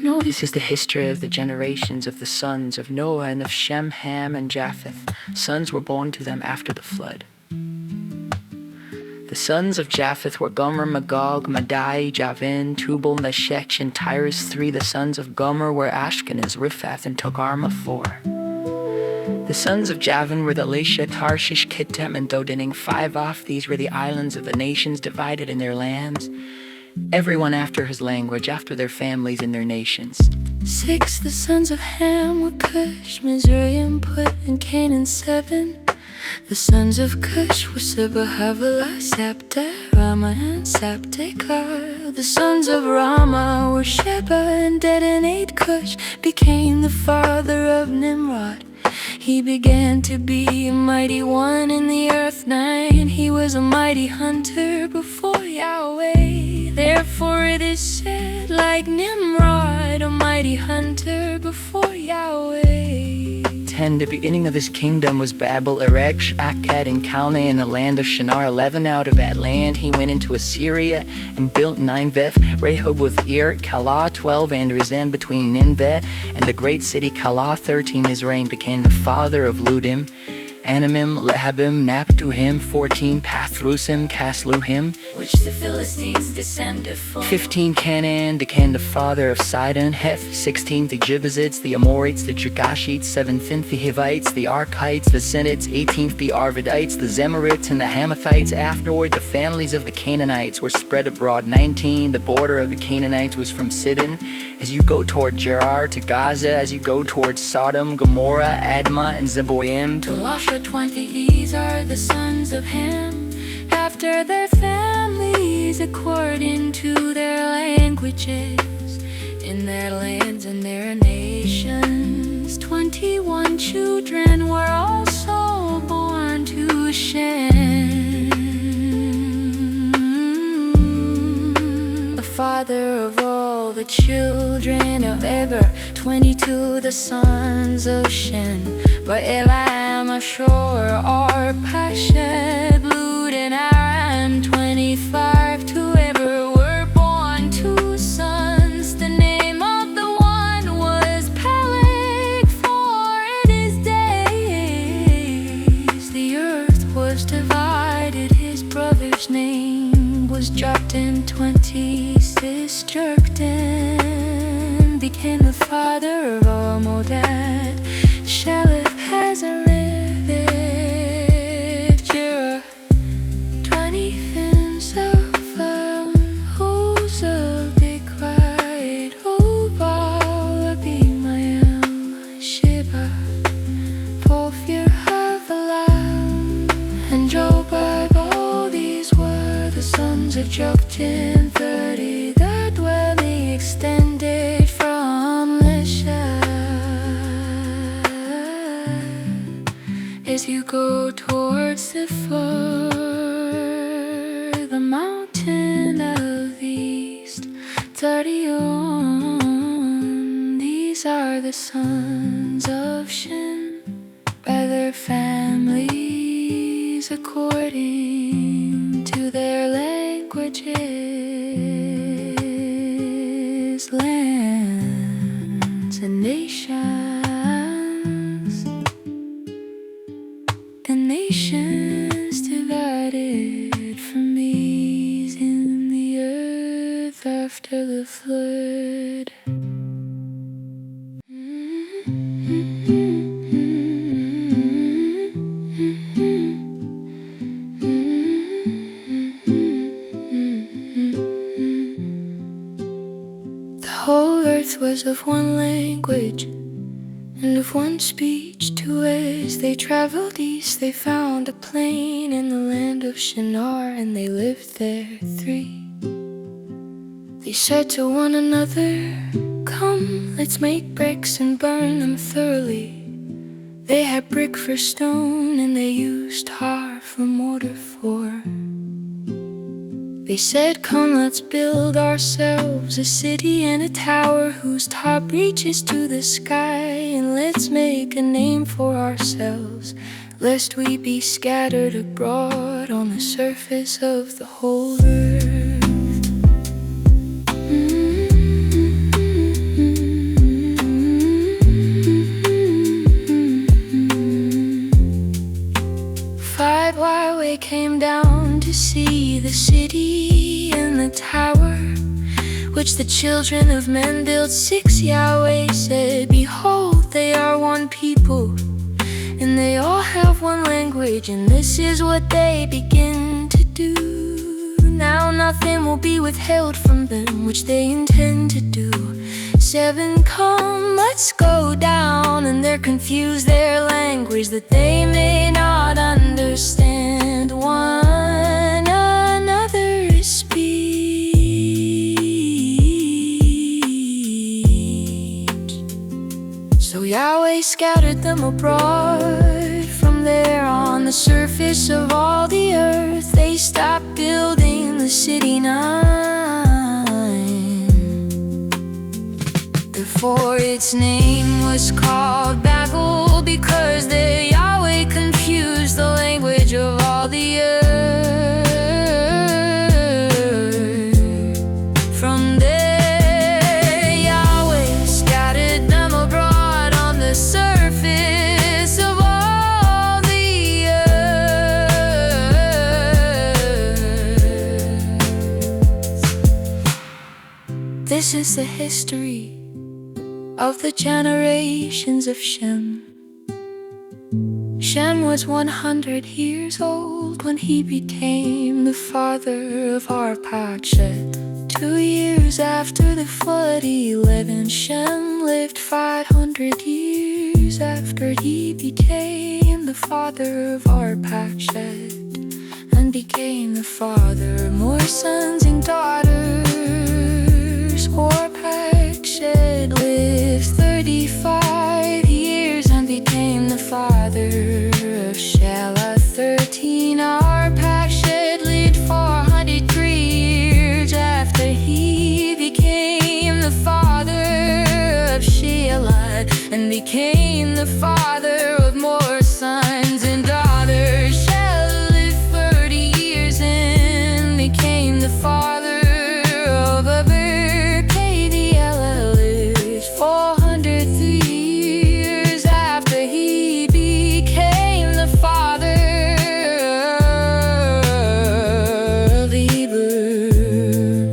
No, this is the history of the generations of the sons of Noah and of Shem, Ham, and Japheth. Sons were born to them after the flood. The sons of Japheth were Gomer, Magog, Madai, Javin, Tubal, Meshech, and Tyrus 3. The sons of Gomer were Ashkenaz, Riphath, and Togarmah 4. The sons of Javin were the Elisha, Tarshish, Kittim, and Dodaning 5. Off these were the islands of the nations divided in their lands, everyone after his language, after their families and their nations. 6. The sons of Ham were Cush, Mizraim, Put, and Canaan 7. The sons of Cush were Seba, Havilah, Sabta, Rama, and Sabtekar. The sons of Rama were Sheba and Dedan. 8. Cush became the father of Nimrod. He began to be a mighty one in the earth. 9. He was a mighty hunter before Yahweh. Therefore it is said, like Nimrod, a mighty hunter before Yahweh. 10. The beginning of his kingdom was Babel, Erech, Akkad, and Calneh in the land of Shinar. 11. Out of that land he went into Assyria and built Nineveh, Rehob with Ir, Calah. 12. And Rezin between Nineveh and the great city Calah. 13. His reign became the father of Ludim, Anamim, Lehabim, Naptuhim. 14. Pathrusim, Casluhim, which the Philistines descended from. 15. Canaan became the father of Sidon, Heth. 16. The Jebusites, the Amorites, the Girgashites. 17. The Hivites, the Archites, the Sinites. 18. The Arvadites, the Zemarites, and the Hamathites. Afterward the families of the Canaanites were spread abroad. 19. The border of the Canaanites was from Sidon, as you go toward Gerar, to Gaza, as you go towards Sodom, Gomorrah, Admah, and Zeboim, to Lasha. 20. These are the sons of Ham, after their families, according to their languages, in their lands and their nations. 21 children were also born to Shem, the father of all the children of Eber. 22. The sons of Shem, by Elam, Ashur, Arpachshad, Lud, and Aram. 25. To Eber were born 2 sons. The name of the one was Peleg, for in his days the earth was divided. His brother's name was Joktan. 26. Joktan became the father of Almodad, Shelef, Hazareth, Jerah. 20. Himself, Hosea, Bigvite, Hobal, Abimael, Sheba, Porphyr, Havilah, and Jobab. All these were the sons of Joktan. 30. The dwelling extended from Lesha, as you go towards the far, the mountain of the east, Tadion. These are the sons of Shem, by their families, according to their languages, lands, and nations. And nations divided from these in the earth after the flood. The whole earth was of one language and of one speech. 2. As they traveled east, they found a plain in the land of Shinar, and they lived there. 3. They said to one another, "Come, let's make bricks and burn them thoroughly." They had brick for stone, and they used tar for mortar for. They said, "Come, let's build ourselves a city and a tower whose top reaches to the sky, and let's make a name for ourselves. lest we be scattered abroad on the surface of the whole earth. 5 Yahweh came down to see the city and the tower which the children of men built. 6 Yahweh said, behold, they are one people, and they all have one language, and this is what they begin to do. Now nothing will be withheld from them which they intend to do. 7 Come, let's go down, and they're confused their language, that they may not understand one another's speech. So Yahweh scattered them abroad from there on the surface of all the earth. They stopped building the city 9. Therefore its name was called Babel, because the Yahweh confused the language of all the earth. From there Yahweh scattered them abroad on the surface of all the earth. This is the history of the generations of Shem. Shem was 100 years old when he became the father of Arpachshad. 2 years after the flood, 11 Shem lived 500 years after he became the father of Arpachshad, and became the father of more sons and daughters. Arpachshad lived 35 years and became the father of Shelah. 13 Arpachshad lived 403 years after he became the father of Shelah, and became the father of more sons and daughters. Shelah lived 30 years and became the father of Abram. 403 years after he became the father of Abram,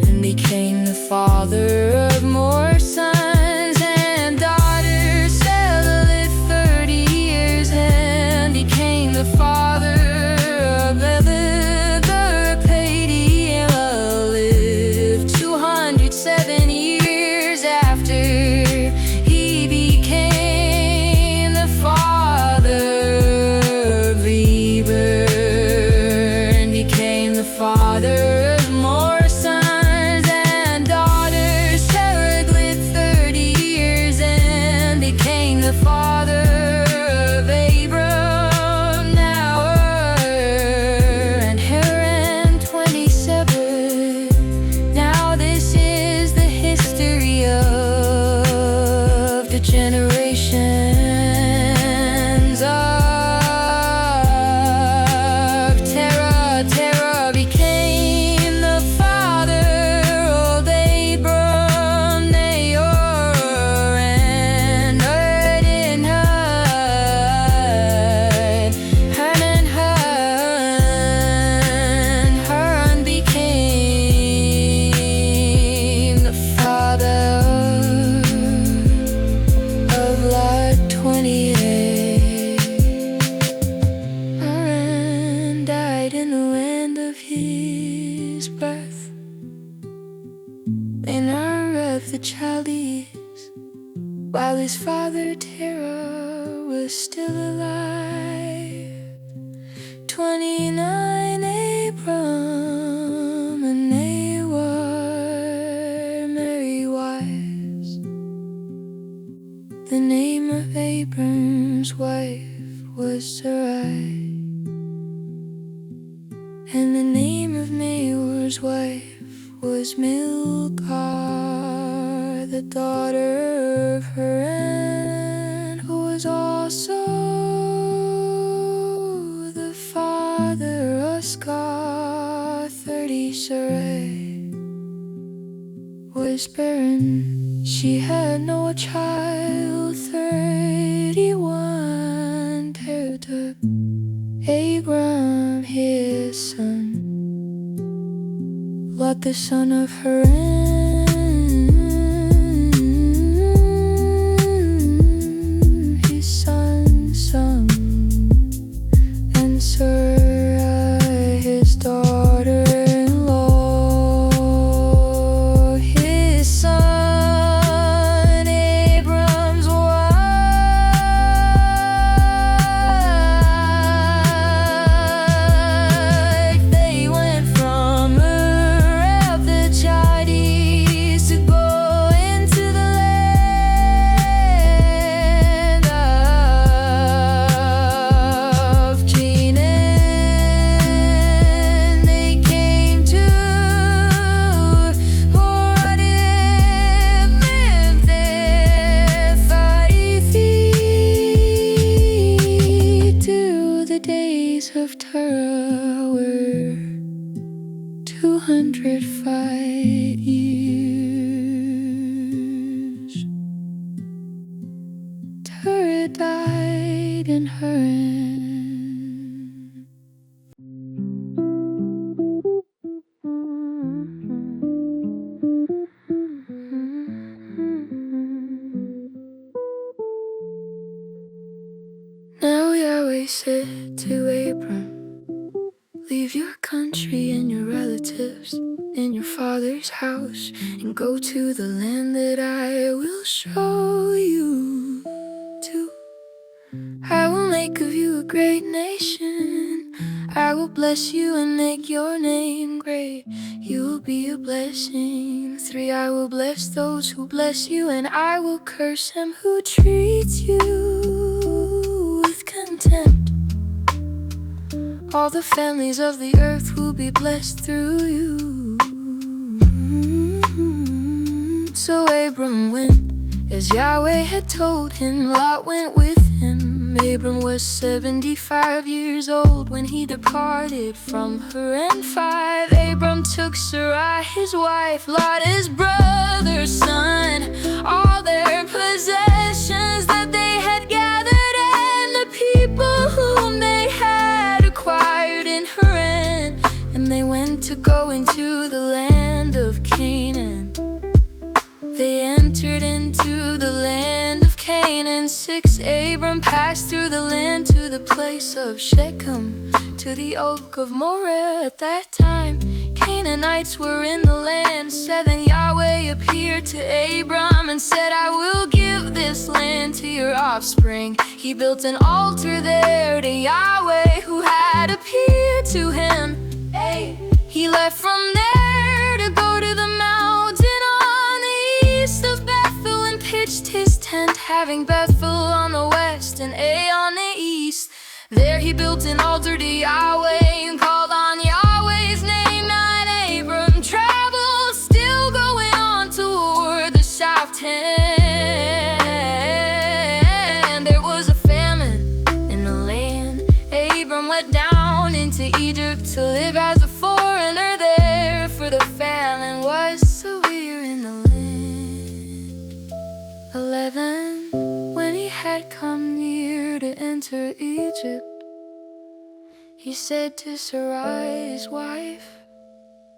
and became the father of more sons and daughters. Shelah lived 30 years and became the father of Abram. Lived 207 years after he became the father of Abram, and became the father of more sons and daughters. Terah lived 30 years and became the father of Abram, Nahor, and Haran. 27. Now this is the history of the generations of Terah. Terah became the father of Abram, Nahor, and Hud. Haran became the father of Lot. 28. Haran died in the land of his birth, in Ur of the Chaldees, while his father Terah was still alive. 29 Abram and Nahor married wives. The name of Abram's wife was Sarai, and the name of Nahor's wife was Milcah, the the daughter of Haran, who was also mother a scar 30 Sarai, whispering she had no child. 31 Terror took Abram his son, Lot the son of Haran, his son's son, and Sarai his daughter-in-law, his son Abram's wife. They went from of Terah were 205 years. Terah died in Haran. Now Yahweh said to Abram, leave your country and your relatives and your father's house and go to the land that I will show you to. I will make of you a great nation. I will bless you and make your name great. You will be a blessing. 3, I will bless those who bless you, and I will curse him who treats you with contempt. All the families of the earth will be blessed through you. So Abram went as Yahweh had told him. Lot went with him. Abram was 75 years old when he departed from Haran. 5, Abram took Sarai his wife, Lot his brother's son, all their possessions that they had gathered, and the people whom they had acquired in Haran, and they went to go into the land of Canaan. They entered into the land of Canaan. 6, Abram passed through the land to the place of Shechem, to the oak of Moreh. At that time Canaanites were in the land. 7, Yahweh appeared to Abram and said, I will give this land to your offspring. He built an altar there to Yahweh who had appeared to him. 8, he left from there to go to the mountain on the east of Bethel and pitched his tent, having Bethel on the west and Ai on the east. There he built an altar to Yahweh and called on Yahweh's name. 9, Abram traveled, still going on toward the south. 10, there was a famine in the land. Abram went down into Egypt to live as a foreigner there, for the famine was severe in the land. 11, when he had come near to enter Egypt, he said to Sarai his wife,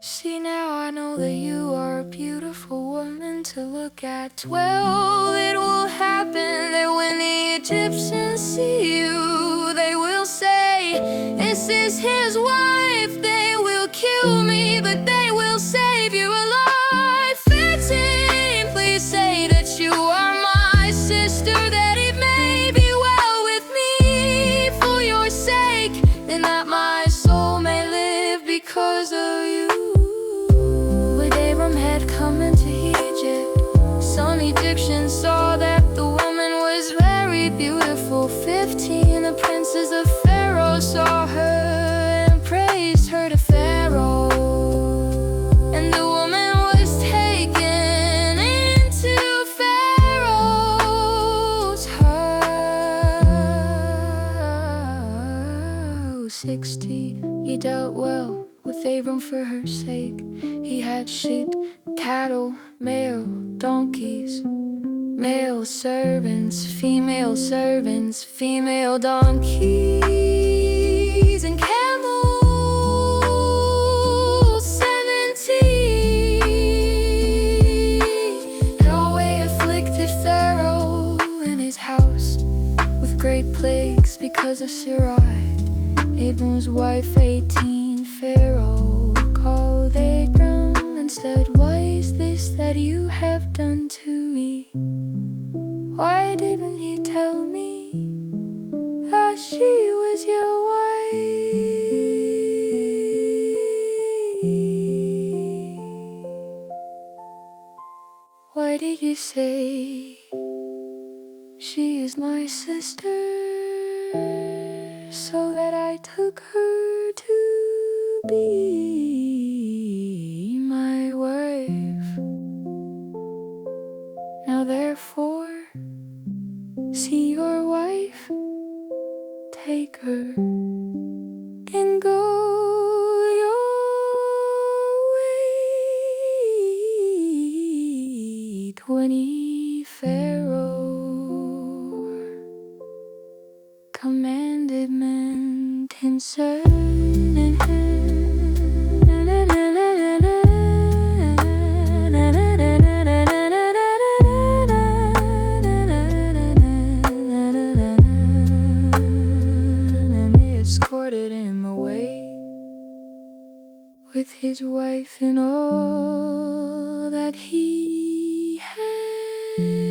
see, now I know that you are a beautiful woman to look at. 12, it will happen that when the Egyptians see you, they will say, this is his wife. They will kill me, but they will save you alive. 13, please say that you are my sister, that it may be well with me for your sake, and that my soul may live because of you. When Abram had come into Egypt, some Egyptians saw that the woman was very beautiful. 15, the princes of Pharaoh saw her and praised her to Pharaoh, and the woman was taken into Pharaoh's house. was 60. He dealt well with Abram for her sake. He had sheep, cattle, male donkeys, male servants, female donkeys, and camels 70. Yahweh afflicted Pharaoh and his house with great plagues because of Sarai, Abram's wife. 18. Pharaoh called Abram and said, "What is this that you have done to me? Why didn't you tell me that she was your wife? Why did you say she is my sister, so that I took her to be my wife? Now therefore, see your wife, take her, and go your way." 20. Pharaoh commanded men concerning him. And they escorted him away with his wife and all that he had.